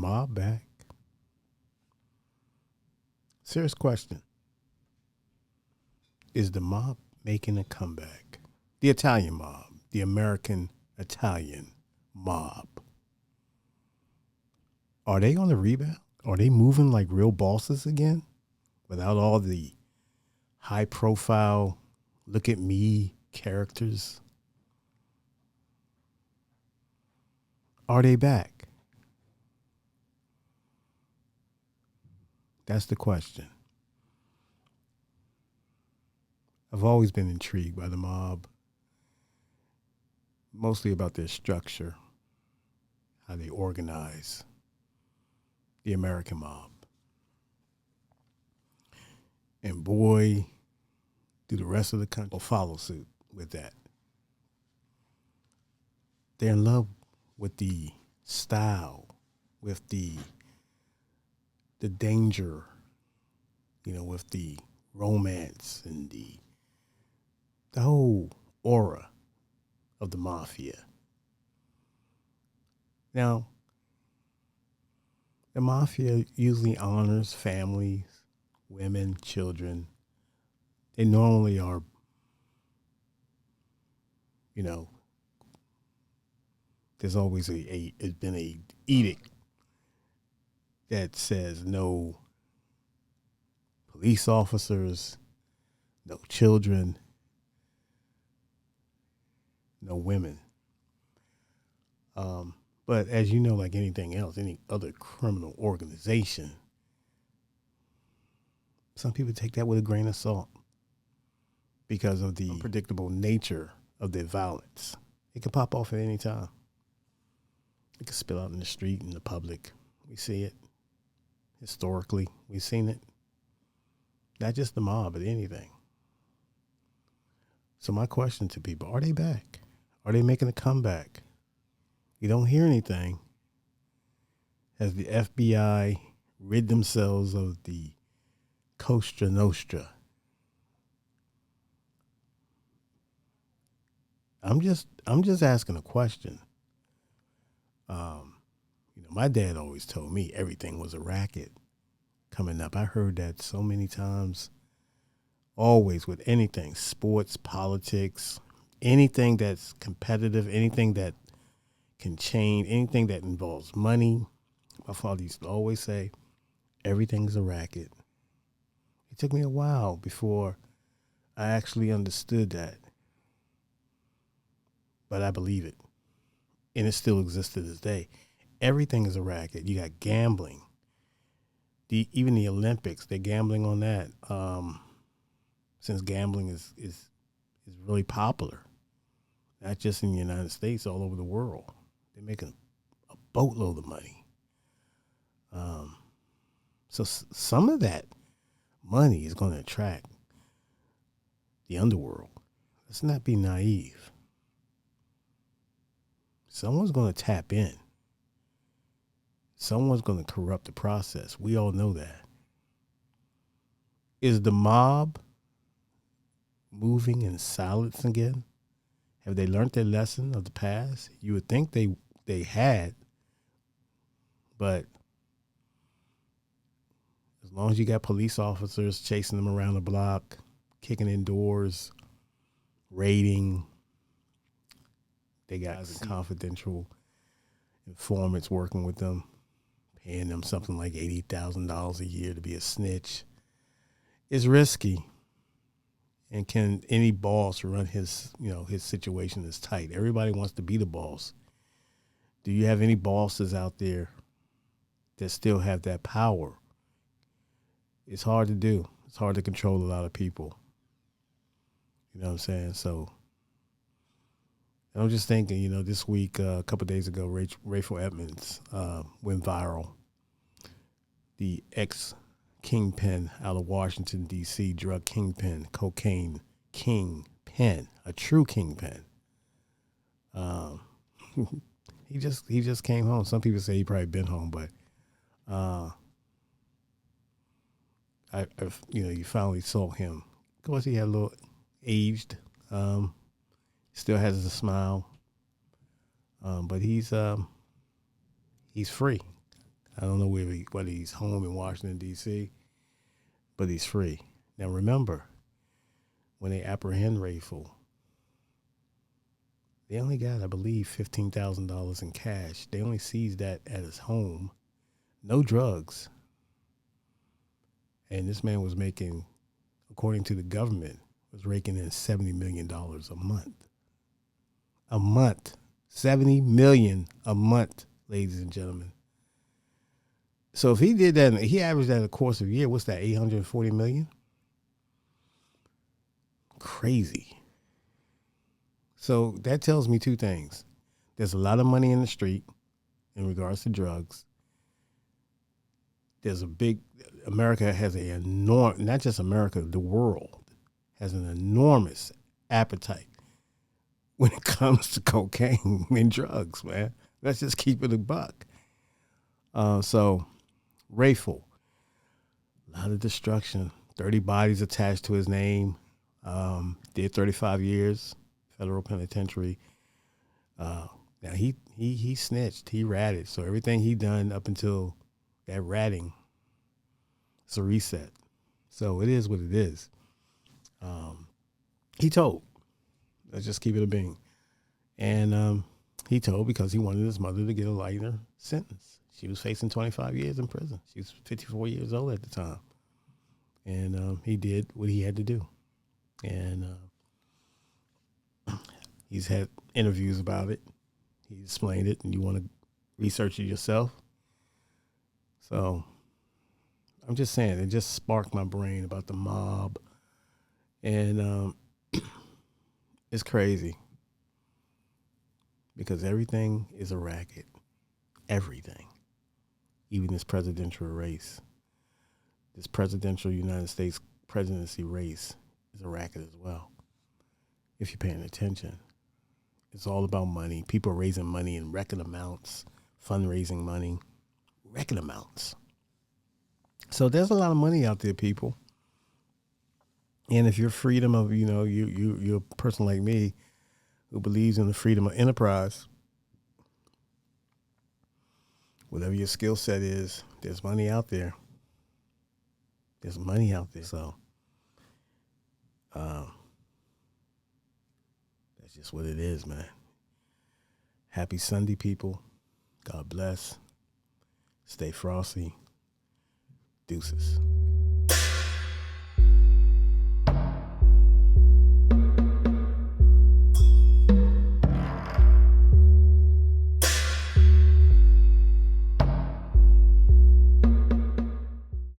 mob back? Serious question. Is the mob making a comeback? The Italian mob, the American Italian mob. Are they on the rebound? Are they moving like real bosses again? Without all the high profile, look at me characters? Are they back? That's the question. I've always been intrigued by the mob, mostly about their structure, how they organize the American mob. And boy, do the rest of the country follow suit with that. They're in love with the style, with the danger, with the romance and the whole aura of the mafia. Now, the mafia usually honors families, women, children. They normally are, there's always it's been a edict that says no police officers, no children, no women. But as you know, like anything else, any other criminal organization, some people take that with a grain of salt because of the unpredictable nature of their violence. It can pop off at any time. It can spill out in the street, in the public. We see it. Historically, we've seen it. Not just the mob, but anything. So my question to people, are they back? Are they making a comeback? You don't hear anything. Has the FBI rid themselves of the Cosa Nostra? I'm just asking a question. My dad always told me everything was a racket coming up. I heard that so many times. Always with anything, sports, politics, anything that's competitive, anything that can change, anything that involves money. My father used to always say, everything's a racket. It took me a while before I actually understood that. But I believe it. And it still exists to this day. Everything is a racket. You got gambling. Even the Olympics, they're gambling on that. Since gambling is really popular, not just in the United States, all over the world. They're making a boatload of money. So some of that money is going to attract the underworld. Let's not be naive. Someone's going to tap in. Someone's going to corrupt the process. We all know that. Is the mob moving in silence again? Have they learned their lesson of the past? You would think they had, but as long as you got police officers chasing them around the block, kicking in doors, raiding, they got confidential informants working with them, paying them something like $80,000 a year to be a snitch. It's risky. And can any boss run his situation is tight? Everybody wants to be the boss. Do you have any bosses out there that still have that power? It's hard to do. It's hard to control a lot of people. You know what I'm saying? So I'm just thinking, this week, a couple of days ago, Rayful Edmonds went viral. The ex-kingpin out of Washington, D.C., drug kingpin, cocaine kingpin, a true kingpin. He just came home. Some people say he probably been home, but you finally saw him. Of course, he had a little aged. Still has a smile, but he's free. I don't know whether he's home in Washington, D.C., but he's free. Now, remember, when they apprehend Rayful, they only got, I believe, $15,000 in cash. They only seized that at his home. No drugs. And this man was making, according to the government, was raking in $70 million a month. A month. $70 million a month, ladies and gentlemen. So if he did that, he averaged that a course of a year, what's that, 840 million? Crazy. So that tells me two things. There's a lot of money in the street in regards to drugs. There's America has not just America, the world has an enormous appetite when it comes to cocaine and drugs, man. Let's just keep it a buck. So, Rayful, a lot of destruction. 30 bodies attached to his name. Did 35 years, federal penitentiary. Now he snitched. He ratted. So everything he done up until that ratting, it's a reset. So it is what it is. He told. Let's just keep it a bean. And he told because he wanted his mother to get a lighter sentence. She was facing 25 years in prison. She was 54 years old at the time. And he did what he had to do. And he's had interviews about it. He explained it, and you want to research it yourself. So I'm just saying, it just sparked my brain about the mob. And it's crazy because everything is a racket. Everything. Even this presidential race. This presidential United States presidency race is a racket as well. If you're paying attention, it's all about money. People raising money in record amounts, fundraising money, record amounts. So there's a lot of money out there, people. And if you're freedom of, you're a person like me who believes in the freedom of enterprise, whatever your skill set is, there's money out there. There's money out there. So that's just what it is, man. Happy Sunday, people. God bless. Stay frosty. Deuces.